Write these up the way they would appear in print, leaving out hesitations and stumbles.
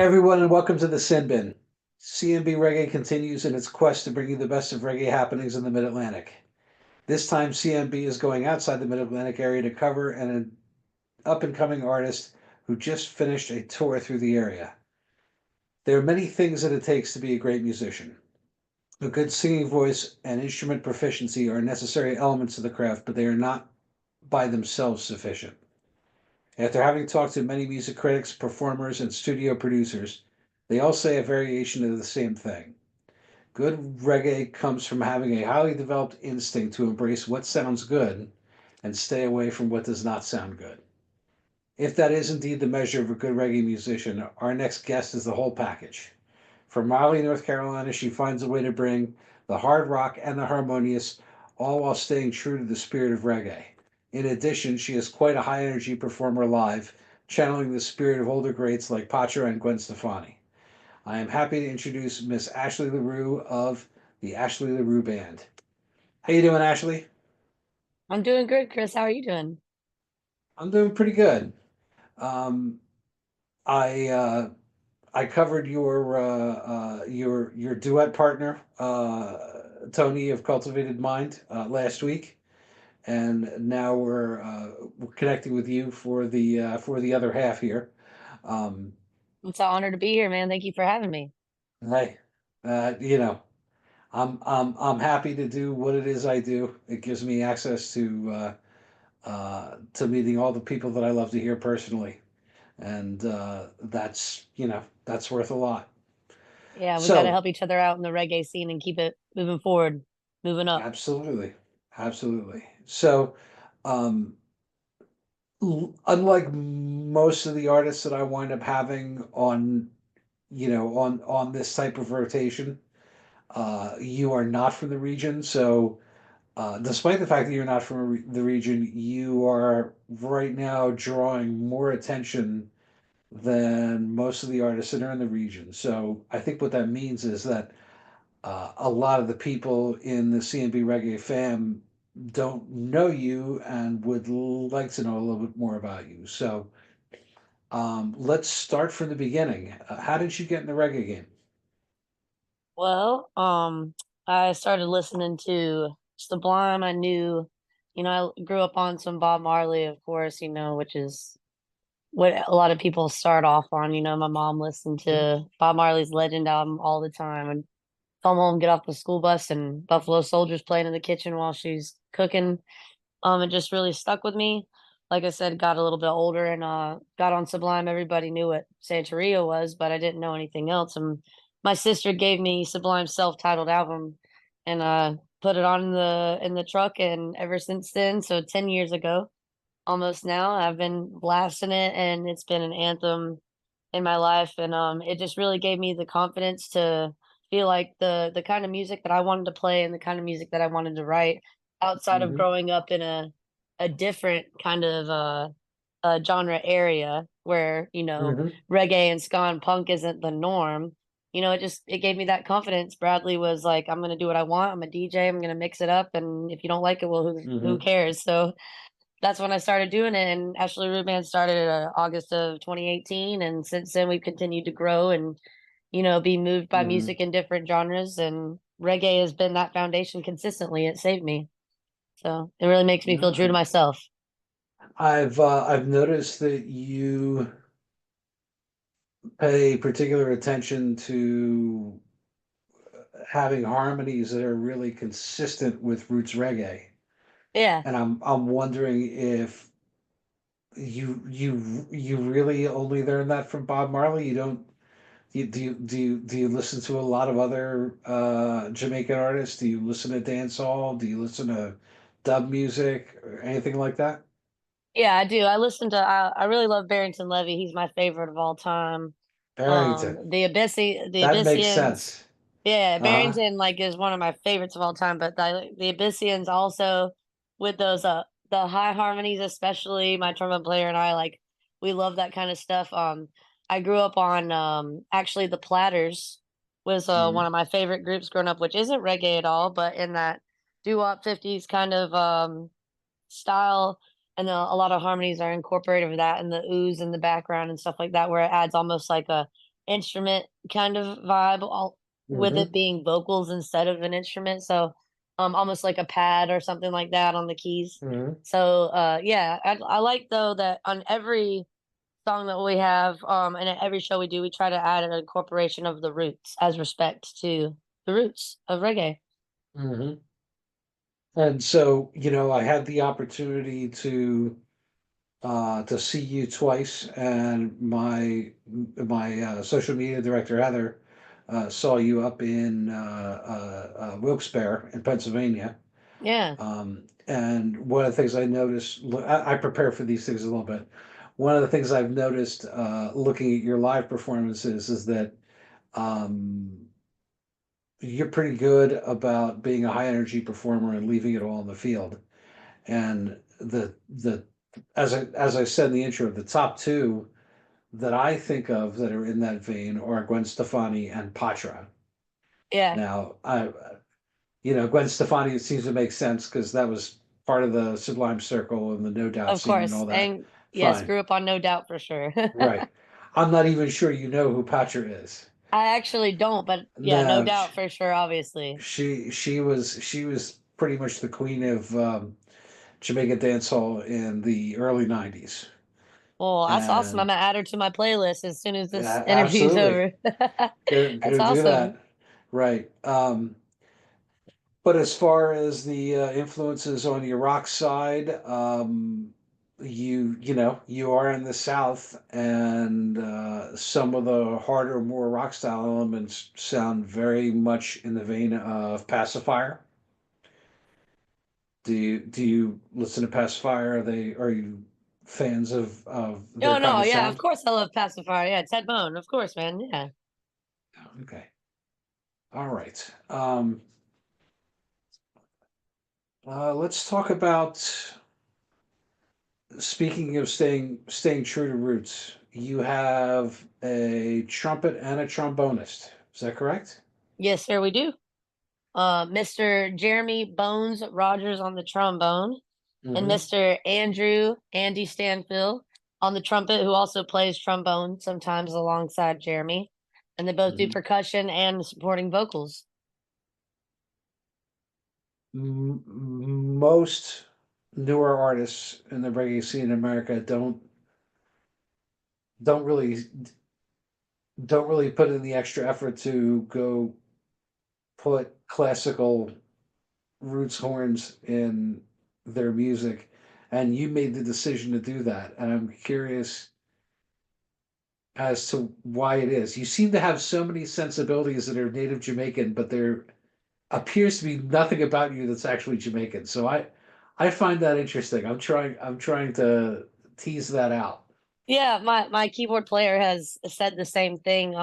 everyone, and welcome to the Sin Bin. CNB Reggae continues in its quest to bring you the best of reggae happenings in the Mid Atlantic. This time, CNB is going outside the Mid Atlantic area to cover an up and coming artist who just finished a tour through the area. There are many things that it takes to be a great musician. A good singing voice and instrument proficiency are necessary elements of the craft, but they are not by themselves sufficient. After having talked to many music critics, performers, and studio producers, they all say a variation of the same thing. Good reggae comes from having a highly developed instinct to embrace what sounds good and stay away from what does not sound good. If that is indeed the measure of a good reggae musician, our next guest is the whole package. From Raleigh, North Carolina, she finds a way to bring the hard rock and the harmonious, all while staying true to the spirit of reggae. In addition, she is quite a high energy performer live, channeling the spirit of older greats like Pacha and Gwen Stefani. I am happy to introduce Miss Ashley LaRue of the Ashley LaRue Band. How you doing, Ashley? I'm doing good, Chris. How are you doing? I'm doing pretty good. Um, I I covered your duet partner, Tony of Cultivated Mind, last week, and now we're connecting with you for the other half here. Um, It's an honor to be here, man. Thank you for having me. hey, you know, I'm happy to do what it is I do. It gives me access to meeting all the people that I love to hear personally, and that's that's worth a lot. Yeah, we got to So help each other out in the reggae scene and keep it moving forward, moving up. absolutely, absolutely. So um, unlike most of the artists that I wind up having on on this type of rotation, you are not from the region, so. Despite the fact that you're not from the region, you are right now drawing more attention than most of the artists that are in the region. So I think what that means is that a lot of the people in the CNB Reggae fam don't know you and would like to know a little bit more about you. So let's start from the beginning. How did you get in the reggae game? Well, I started listening to Sublime. I knew, I grew up on some Bob Marley, of course, which is what a lot of people start off on. My mom listened to Bob Marley's Legend album all the time and come home, get off the school bus, and Buffalo Soldiers playing in the kitchen while she's cooking. It just really stuck with me. Like I said, got a little bit older and got on Sublime. Everybody knew what Santeria was, but I didn't know anything else. And my sister gave me Sublime's self-titled album, and put it on in the truck. And ever since then, so 10 years ago, almost now, I've been blasting it, and it's been an anthem in my life. And it just really gave me the confidence to feel like the kind of music that I wanted to play and the kind of music that I wanted to write outside of Mm-hmm. growing up in a different kind of genre area where Mm-hmm. reggae and ska and punk isn't the norm. It gave me that confidence. Bradley was like, I'm gonna do what I want. I'm a DJ. I'm gonna mix it up, and if you don't like it, well, who Mm-hmm. cares? So that's when I started doing it. And Ashley Ruban started August of 2018, and since then we've continued to grow and be moved by Mm-hmm. music in different genres. And reggae has been that foundation consistently. It saved me, so it really makes me feel true to No, myself. I've noticed that you pay particular attention to having harmonies that are really consistent with roots reggae. Yeah, And I'm wondering if you really only learned that from Bob Marley. You don't do you listen to a lot of other Jamaican artists? Do you listen to dancehall? Do you listen to dub music or anything like that? yeah, I do. I really love Barrington Levy. He's my favorite of all time. Barrington. The That makes Abyssians. sense. Yeah, Uh-huh. Barrington like is one of my favorites of all time, but the Abyssians also, with those the high harmonies, especially my trumpet player and I, like, we love that kind of stuff. I grew up on actually the Platters was one Hmm. of my favorite groups growing up, which isn't reggae at all, but in that doo-wop 50s kind of style. And a lot of harmonies are incorporated with that, and the ooze in the background and stuff like that, where it adds almost like a instrument kind of vibe, all with it Mm-hmm. being vocals instead of an instrument. So, almost like a pad or something like that on the keys. Mm-hmm. So, yeah, I like though that on every song that we have, and at every show we do, we try to add an incorporation of the roots as respect to the roots of reggae. Mm-hmm. And so, I had the opportunity to see you twice, and my social media director Heather saw you up in Wilkes-Barre in Pennsylvania. Yeah, And one of the things I noticed, I prepare for these things a little bit. One of the things I've noticed looking at your live performances is that um, you're pretty good about being a high energy performer and leaving it all in the field. And the as I said in the intro, the top two that I think of that are in that vein are Gwen Stefani and Patra. yeah, Now, Gwen Stefani seems to make sense because that was part of the Sublime Circle and the No Doubt of scene and course. all that. And yes, Fine, grew up on No Doubt for sure. right. I'm not even sure you know who Patra is. I actually don't, but yeah, No No, Doubt for sure, obviously. she was pretty much the queen of Jamaican dancehall in the early '90s, Well, that's awesome. I'm and gonna add her to my playlist as soon as this yeah, interview's absolutely over. That's go do awesome. that. Right. But as far as the influences on your rock side, you are in the South, and some of the harder, more rock style elements sound very much in the vein of Pacifier. Do you listen to Pacifier? Are you fans of their Oh kind no, of yeah, of sound? course I love Pacifier. Yeah, Ted Bone, of course, man. Yeah. Okay, all right. Let's talk about. Speaking of staying true to roots, you have a trumpet and a trombonist. Is that correct? Yes, sir, we do. Mr. Jeremy Bones Rogers on the trombone, and Mm-hmm. Mr. Andrew Andy Stanfill on the trumpet, who also plays trombone sometimes alongside Jeremy. And they both do Mm-hmm. percussion and supporting vocals. Most newer artists in the reggae scene in America don't really don't really put in the extra effort to go put classical roots horns in their music, and you made the decision to do that. And I'm curious as to why it is. You seem to have so many sensibilities that are native Jamaican, but there appears to be nothing about you that's actually Jamaican. So I find that interesting. I'm trying to tease that out. Yeah, my keyboard player has said the same thing.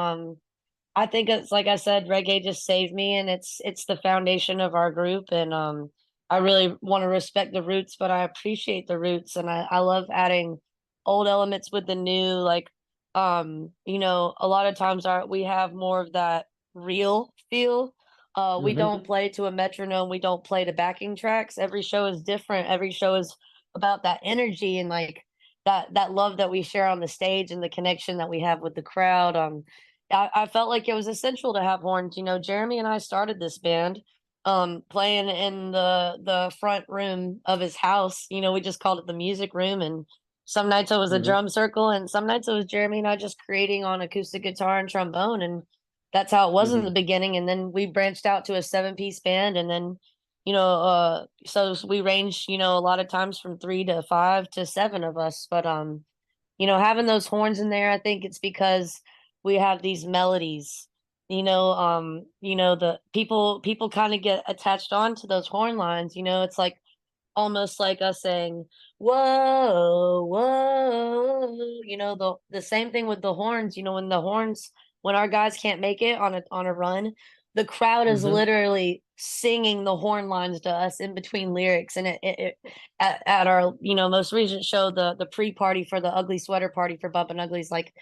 I think it's like I said, reggae just saved me, and it's the foundation of our group. And I really want to respect the roots, but I appreciate the roots, and I love adding old elements with the new. Like, a lot of times we have more of that real feel. We Hmm. don't play to a metronome. We don't play to backing tracks. Every show is different. Every show is about that energy and like that love that we share on the stage and the connection that we have with the crowd. I felt like it was essential to have horns. Jeremy and I started this band playing in the front room of his house. We just called it the music room, and some nights it was a Hmm. drum circle and some nights it was Jeremy and I just creating on acoustic guitar and trombone, and that's how it was in the Hmm. beginning. And then we branched out to a 7-piece band, and then so we range, a lot of times from 3 to 5 to 7 of us. But having those horns in there, I think it's because we have these melodies. The people kind of get attached on to those horn lines. It's like almost like us saying, "Whoa, whoa." The same thing with the horns. When our guys can't make it on a run, the crowd is Hmm. literally singing the horn lines to us in between lyrics. And at our most recent show, the pre-party for the ugly sweater party for Bump and Uglies, like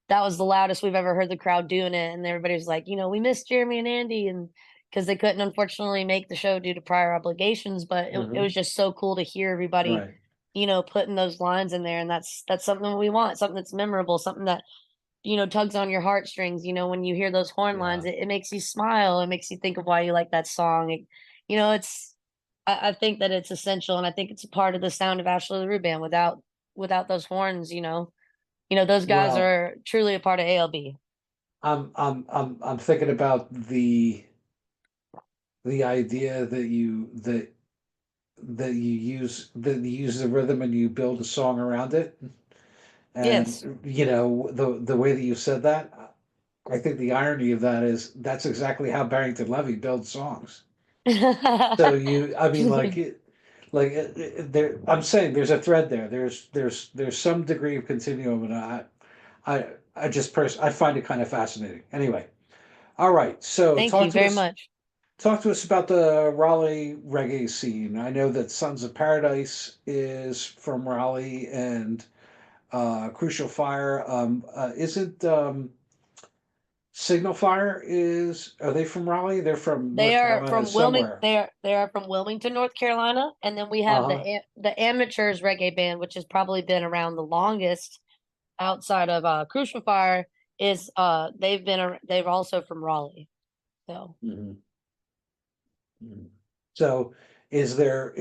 that was the loudest we've ever heard the crowd doing it, and everybody's like, we miss Jeremy and Andy, and because they couldn't unfortunately make the show due to prior obligations. But it Hmm. was just so cool to hear everybody, Right. putting those lines in there. And that's something we want, something that's memorable, something that tugs on your heartstrings. When you hear those horn lines, Yeah. it makes you smile. It makes you think of why you like that song. It's I think that it's essential, and I think it's a part of the sound of Ashley LaRue band. Without those horns, those guys Well, are truly a part of ALB. I'm thinking about the idea that you use the rhythm and you build a song around it. Yes. And the way that you said that, I think the irony of that is that's exactly how Barrington Levy builds songs. So I mean, there. I'm saying there's a thread there. There's some degree of continuum, and I, I find it kind of fascinating. Anyway, all right. So Thank you very much. talk to us about the Raleigh reggae scene. I know that Sons of Paradise is from Raleigh, and Crucial Fire. Isn't Signal Fire is? Are they from Raleigh? They're from They North are Carolina from Wilmington. somewhere. They are from Wilmington, North Carolina, and then we have Uh-huh. the Amateurs Reggae Band, which has probably been around the longest outside of Crucial Fire. Is they've also from Raleigh. So Mhm. Mhm. So, is there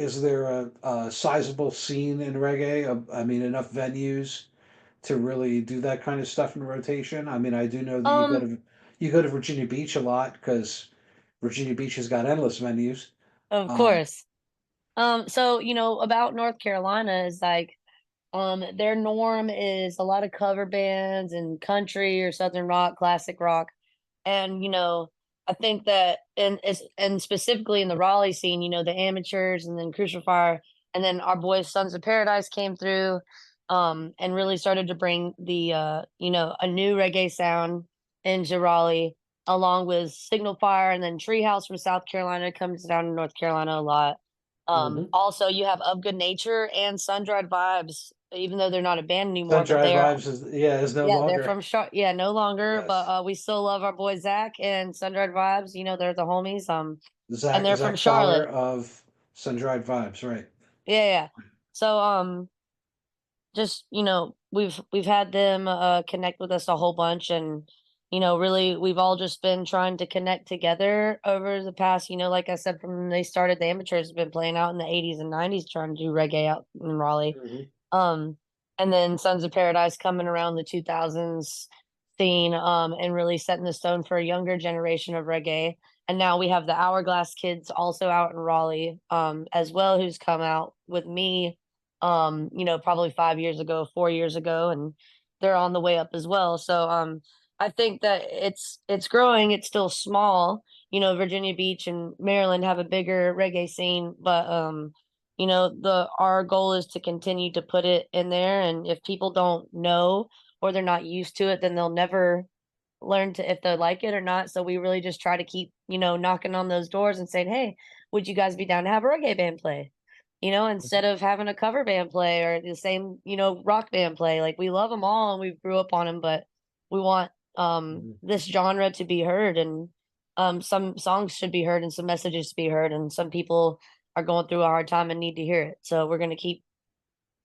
a sizable scene in reggae? I mean, enough venues to really do that kind of stuff in rotation? I mean, I do know that um you go to Virginia Beach a lot because Virginia Beach has got endless venues. of Uh, course. So about North Carolina is like their norm is a lot of cover bands and country or southern rock, classic rock. And I think that and specifically in the Raleigh scene, the amateurs and then Crucial Fire and then our boys Sons of Paradise came through and really started to bring the a new reggae sound into Raleigh along with Signal Fire and then Treehouse from South Carolina comes down to North Carolina a lot. mhm. Also you have Of Good Nature and Sun Dried Vibes, even though they're not a band anymore, but Sun-Dried they are. Vibes is no Yeah, they're longer. from yeah, no longer, but Yes. we still love our boy Zach and Sundried Vibes. They're the homies. And they're from Zach Fowler Charlotte. of Sun-Dried Vibes, right? Yeah, yeah. So just we've had them connect with us a whole bunch, and really we've all just been trying to connect together over the past, like I said, from when they started, the amateurs have been playing out in the 80s and 90s trying to do reggae out in Raleigh. Mhm. Um, and then Sons of Paradise coming around the 2000s scene, and really setting the stone for a younger generation of reggae. And now we have the Hourglass Kids also out in Raleigh, as well, who's come out with me, probably 5 years ago, 4 years ago, and they're on the way up as well. So, I think that it's growing. It's still small. Virginia Beach and Maryland have a bigger reggae scene, but the our goal is to continue to put it in there, and if people don't know or they're not used to it, then they'll never learn to if they like it or not. So we really just try to keep knocking on those doors and saying, hey, would you guys be down to have a reggae band play, instead of having a cover band play or the same rock band play. Like, we love them all and we grew up on them, but we want Mhm. this genre to be heard, and some songs should be heard and some messages to be heard, and some people are going through a hard time and need to hear it. So we're going to keep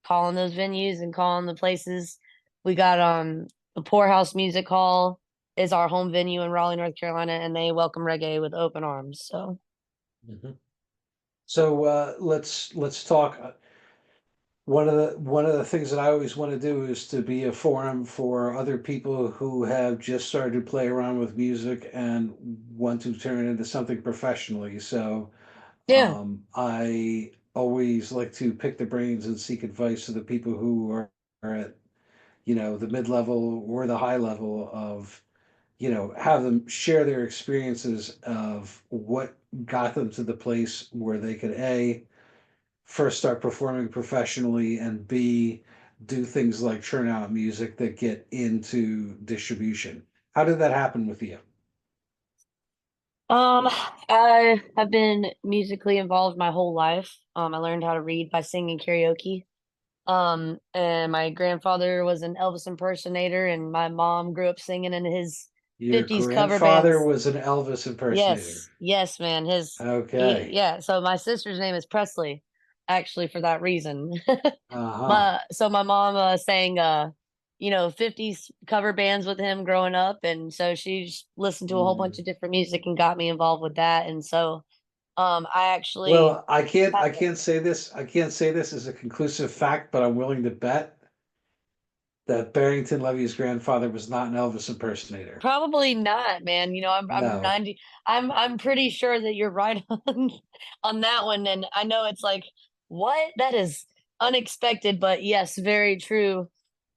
calling those venues and calling the places. We got the Poorhouse Music Hall is our home venue in Raleigh, North Carolina, and they welcome reggae with open arms. So Mhm. So let's talk. One of the things that I always want to do is to be a forum for other people who have just started to play around with music and want to turn it into something professionally. So yeah. I always like to pick the brains and seek advice of the people who are at the mid-level or the high level of have them share their experiences of what got them to the place where they could first start performing professionally, and B, do things like churn out music that get into distribution. How did that happen with you? I have been musically involved my whole life. I learned how to read by singing karaoke. And my grandfather was an Elvis impersonator, and my mom grew up singing in his Your 50s cover grandfather bands. was an Elvis impersonator. Yes, yes, man. Okay. Yeah. So my sister's name is Presley, actually, for that reason. Uh-huh. So my mom sang. 50s cover bands with him growing up, and so she just listened to a whole bunch Mm. of different music and got me involved with that. And so I actually Well, I can't have I can't say this. I can't say this as a conclusive fact, but I'm willing to bet that Barrington Levy's grandfather was not an Elvis impersonator. probably not, man. I'm No. 90. I'm pretty sure that you're right on that one. And I know it's like, what? That is unexpected, but yes, very true.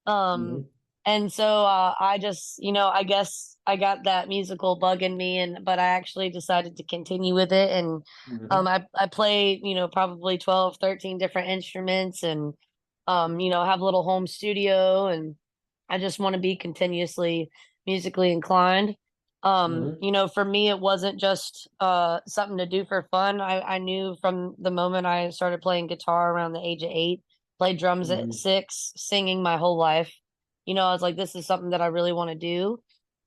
Um, Hmm. and so I just, I guess I got that musical bug in me, and but I actually decided to continue with it. And Hmm. I play, probably 12, 13 different instruments, and have a little home studio, and I just want to be continuously musically inclined. Hmm. For me it wasn't just something to do for fun. I knew from the moment I started playing guitar around the age of 8, played drums at Hmm. 6, singing my whole life. I was like, this is something that I really want to do.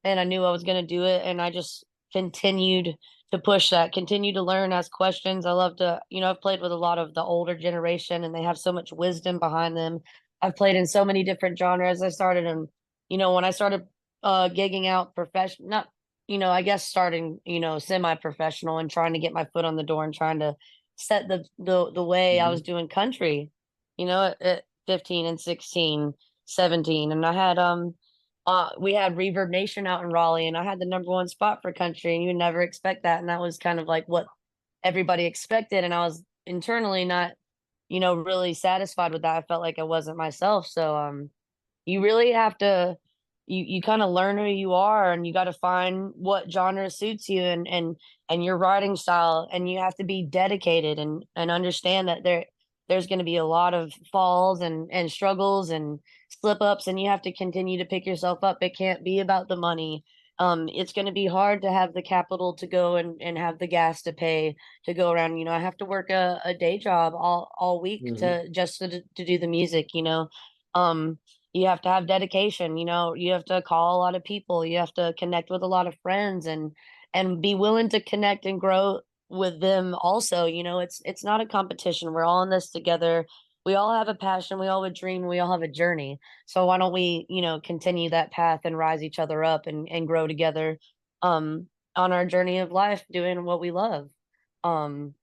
And I knew I was going to do it. And I just continued to push that, continue to learn, ask questions. I love to, I've played with a lot of the older generation, and they have so much wisdom behind them. I've played in so many different genres. I started in, when I started gigging out professional, not, I guess starting, semi-professional and trying to get my foot on the door and trying to set the way. I was Hmm. doing country, at 15 and 16, 17. And I had we had Reverb Nation out in Raleigh, and I had the number one spot for country, and you would never expect that. And that was kind of like what everybody expected. And I was internally not, really satisfied with that. I felt like I wasn't myself. So you really have to, you kind of learn who you are, and you got to find what genre suits you, and your writing style, and you have to be dedicated, and understand that there's going to be a lot of falls and struggles and slip ups, and you have to continue to pick yourself up. It can't be about the money. It's going to be hard to have the capital to go and have the gas to pay to go around. I have to work a day job all week Hmm. to just to do the music. um you have to have dedication. You have to call a lot of people, you have to connect with a lot of friends, and be willing to connect and grow with them also. It's not a competition. We're all in this together. We all have a passion, we all have a dream, we all have a journey. So why don't we, continue that path and rise each other up, and grow together um on our journey of life, doing what we love. um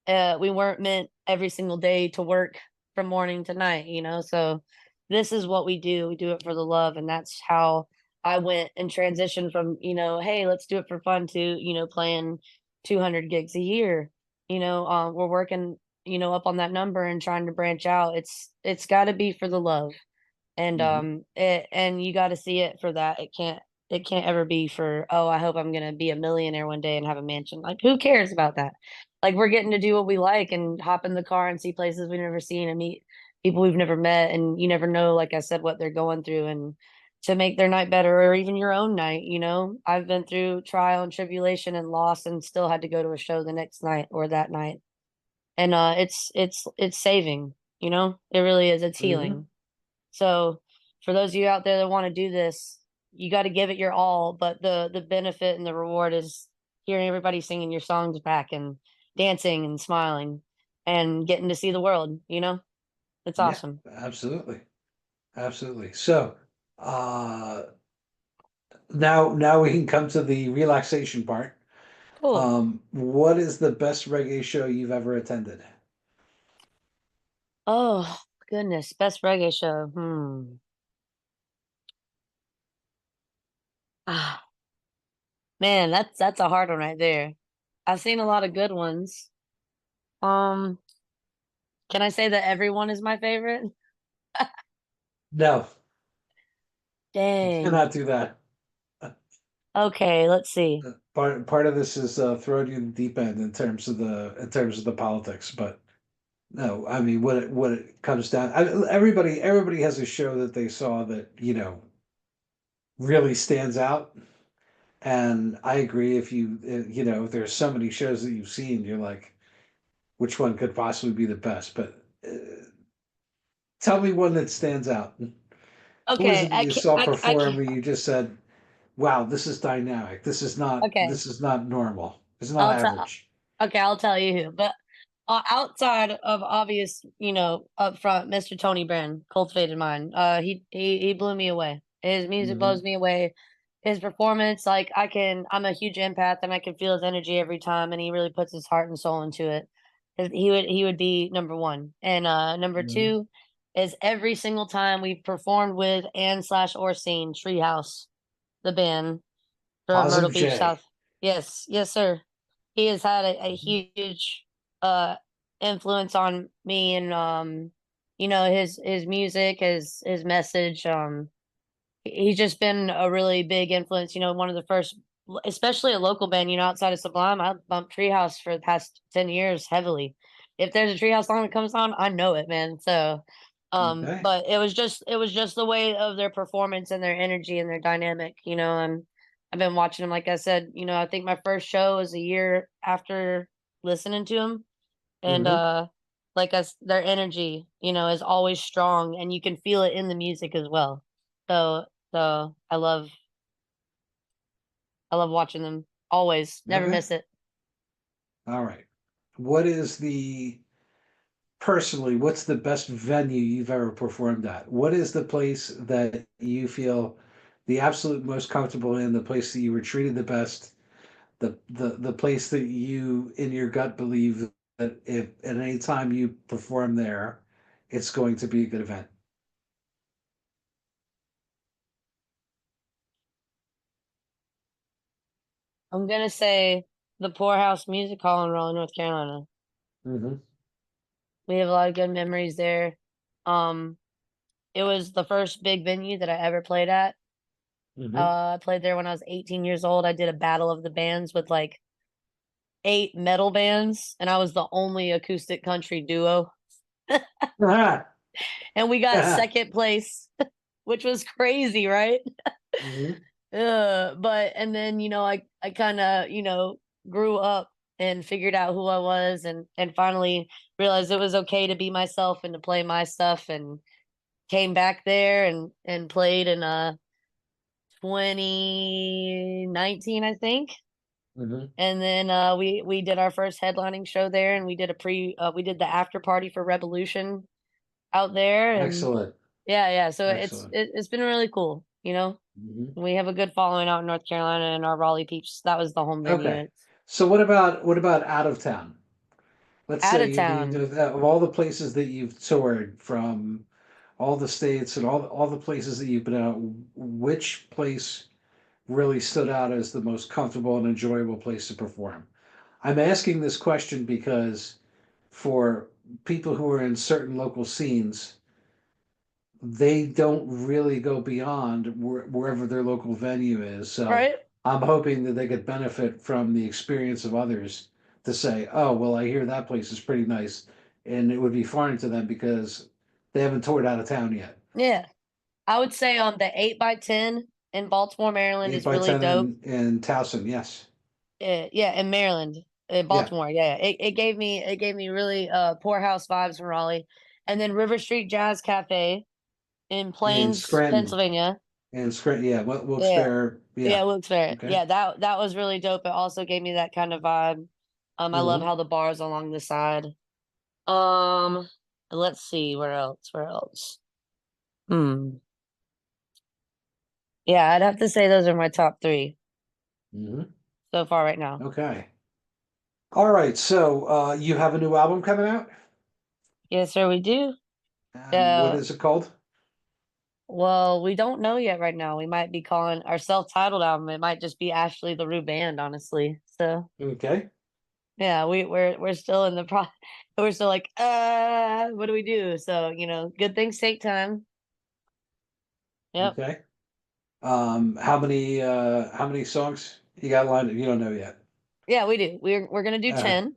we weren't meant every single day to work from morning to night, so this is what we do. We do it for the love, and that's how I went and transitioned from, hey, let's do it for fun, to, playing 200 gigs a year. We're working, up on that number and trying to branch out. It's got to be for the love. And Hmm. and you got to see it for that. It can't ever be for, oh, I hope I'm gonna be a millionaire one day and have a mansion. Like, who cares about that? Like, we're getting to do what we like and hop in the car and see places we've never seen and meet people we've never met, and you never know, like I said, what they're going through, and to make their night better, or even your own night. I've been through trial and tribulation and loss, and still had to go to a show the next night or that night. And it's saving. It really is. It's Hmm. healing. So for those of you out there that want to do this, you got to give it your all. But the benefit and the reward is hearing everybody singing your songs back, and dancing and smiling, and getting to see the world. It's Yeah, awesome. absolutely. Absolutely. So, uh, now we can come to the relaxation part. Cool. What is the best reggae show you've ever attended? Oh goodness, best reggae show. Ah, man, that's a hard one right there. I've seen a lot of good ones. Um, can I say that everyone is my favorite? No, you Dang. cannot do that. Okay, let's see. Part of this is throwing you in the deep end in terms of the politics, but no, I mean what it comes down. Everybody has a show that they saw that really stands out, and I agree. If there's so many shows that you've seen, you're like, which one could possibly be the best? But tell me one that stands out. Who is Okay, it that you saw I perform can't. where you just said, "Wow, this is dynamic. Okay, This is not normal. It's not I'll tell. average." Okay, I'll tell you who. But Outside of obvious, up front, Mr. Tony Brand, cultivated mind. He blew me away. His music blows Hmm. me away. His performance, like I'm a huge empath and I can feel his energy every time, and he really puts his heart and soul into it. He would be number one, and number Hmm. two is every single time we've performed with and slash or seen Treehouse, the band from Myrtle Positive Beach, J. South. Yes, yes, sir. He has had a Mhm. huge uh influence on me, and his music, his message. He's just been a really big influence. One of the first, especially a local band. Outside of Sublime, I bumped Treehouse for the past 10 years heavily. If there's a Treehouse song that comes on, I know it, man. So, Okay. but it was just the way of their performance and their energy and their dynamic. And I've been watching them. Like I said, I think my first show was a year after listening to them, and Hmm. like us, their energy, is always strong, and you can feel it in the music as well. So I love watching them. Always, never Okay. miss it. All right. What is the personally, what's the best venue you've ever performed at? What is the place that you feel the absolute most comfortable in, the place that you were treated the best, the place that you in your gut believe that if at any time you perform there, it's going to be a good event? I'm gonna say the Poorhouse Music Hall in Raleigh, North Carolina. Hmm. We have a lot of good memories there. Um, it was the first big venue that I ever played at. Hmm. I played there when I was 18 years old. I did a battle of the bands with like 8 metal bands, and I was the only acoustic country duo. Ah, And we got yeah. second place, which was crazy, right? Hmm. But and then I kind of grew up and figured out who I was, and finally realized it was okay to be myself and to play my stuff, and came back there and played in 2019, I think. Hmm. And then we did our first headlining show there, and we did the after party for Revolution out there, and Excellent. yeah, so Excellent. it's been really cool. Hmm. We have a good following out in North Carolina, and our Raleigh Peeps, that was the home venue. Okay. It's So what about out of town? Let's out say of town. of all the places that you've toured from, all the states and all the places that you've been out, which place really stood out as the most comfortable and enjoyable place to perform? I'm asking this question because for people who are in certain local scenes, they don't really go beyond wherever their local venue is. So Right? I'm hoping that they could benefit from the experience of others to say, oh, well, I hear that place is pretty nice. And it would be foreign to them because they haven't toured out of town yet. Yeah. I would say the 8x10 in Baltimore, Maryland 8 is by really 10 dope. in Towson, yes. Yeah, in Maryland, in Yeah. Baltimore. Yeah. It gave me really poorhouse vibes from Raleigh. And then River Street Jazz Cafe in In Plains, Scranton. Pennsylvania. And Scranton, yeah. Yeah. Wilkes-Barre, Yeah, yeah. Wilkes Barre. Okay. Yeah, that was really dope. It also gave me that kind of vibe. I love Hmm. how the bars along the side. Um, let's see, where else? Where else? Hmm. Yeah, I'd have to say those are my top three Hmm. so far right now. Okay. All right. So you have a new album coming out? Yes, sir, we do. What Uh, is it called? well, we don't know yet right now. We might be calling our self-titled album. It might just be Ashley LaRue Band, honestly. So Okay. yeah, we're still in the pro. We're still like, what do we do? So good things take time. Yep. Okay. How many songs you got lined up? You don't know yet. Yeah, we do. We're gonna do Uh, 10.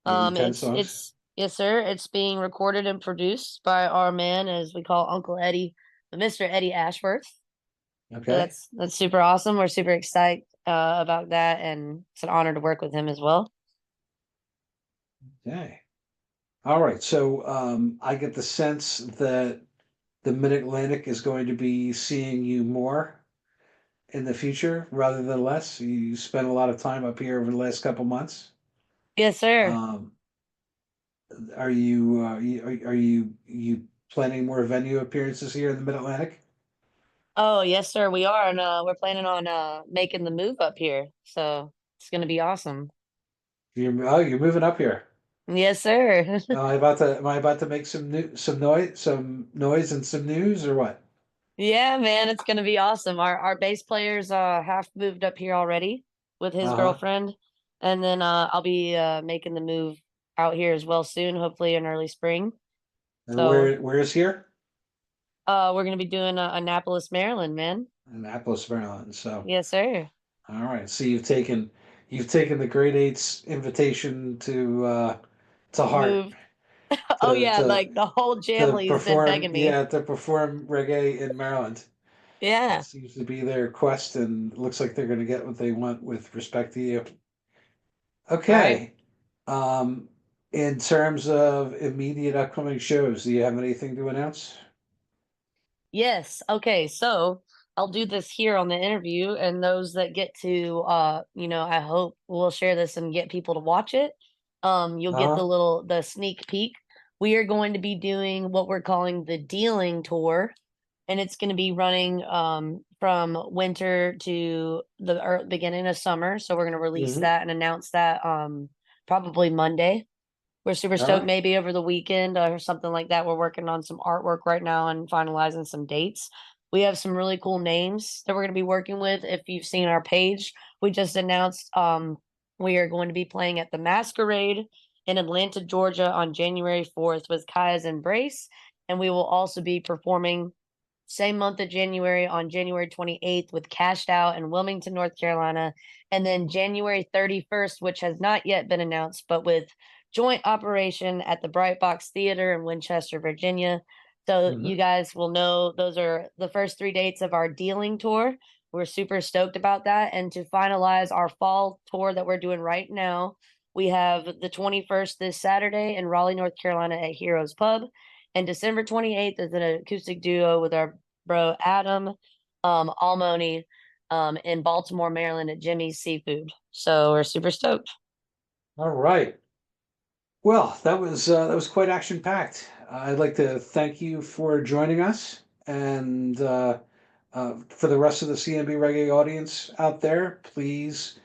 you're gonna do 10 songs? It's yes, sir. It's being recorded and produced by our man, as we call Uncle Eddie, Mr. Eddie Ashworth. So Okay. that's super awesome. We're super excited about that, and it's an honor to work with him as well. Okay. All right. So I get the sense that the Mid-Atlantic is going to be seeing you more in the future rather than less. You spent a lot of time up here over the last couple months. Yes, sir. Um, are you planning more venue appearances here in the Mid Atlantic? Oh, yes, sir, we are, and we're planning on making the move up here. So it's gonna be awesome. You're moving up here. Yes, sir. Am I about to make some noise and some news or what? Yeah, man, it's gonna be awesome. Our bass player's half moved up here already with his Uh-huh. girlfriend, and then I'll be making the move out here as well soon, hopefully in early spring. And So where is here? we're gonna be doing Annapolis, Maryland, man. Annapolis, Maryland. So, Yes, sir. all right. So you've taken the grade eight's invitation to heart Move. Oh to yeah, to like the whole to family's been perform, begging me. yeah, to perform reggae in Maryland. That Yeah. seems to be their quest, and it looks like they're going to get what they want with respect to you. Right. Okay. Um, in terms of immediate upcoming shows, do you have anything to announce? Yes. Okay. So I'll do this here on the interview, and those that get to, I hope we'll share this and get people to watch it. You'll get Uh-huh. the sneak peek. We are going to be doing what we're calling the dealing tour, and it's going to be running from winter to the beginning of summer. So we're going to release Hmm. that and announce that probably Monday. We're super All stoked right. maybe over the weekend or something like that. We're working on some artwork right now and finalizing some dates. We have some really cool names that we're going to be working with. If you've seen our page, we just announced we are going to be playing at the Masquerade in Atlanta, Georgia on January 4th with Kaya's Embrace. And we will also be performing same month of January on January 28th with Cashed Out in Wilmington, North Carolina. And then January 31st, which has not yet been announced, but with joint operation at the Bright Box Theater in Winchester, Virginia. So you Hmm. guys will know those are the first 3 dates of our dealing tour. We're super stoked about that. And to finalize our fall tour that we're doing right now, we have the 21st this Saturday in Raleigh, North Carolina at Heroes Pub. And December 28th is an acoustic duo with our bro Adam Almoni in Baltimore, Maryland at Jimmy's Seafood. So we're super stoked. All right. Well, that was quite action packed. I'd like to thank you for joining us, and for the rest of the CNB Reggae audience out there, please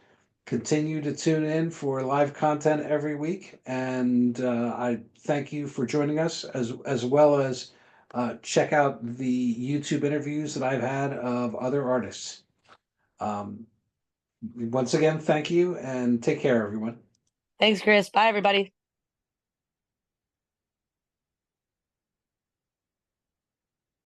continue to tune in for live content every week. And I thank you for joining us, as well as check out the YouTube interviews that I've had of other artists. Um, Once again, thank you, and take care, everyone. Thanks, Chris. Bye, everybody.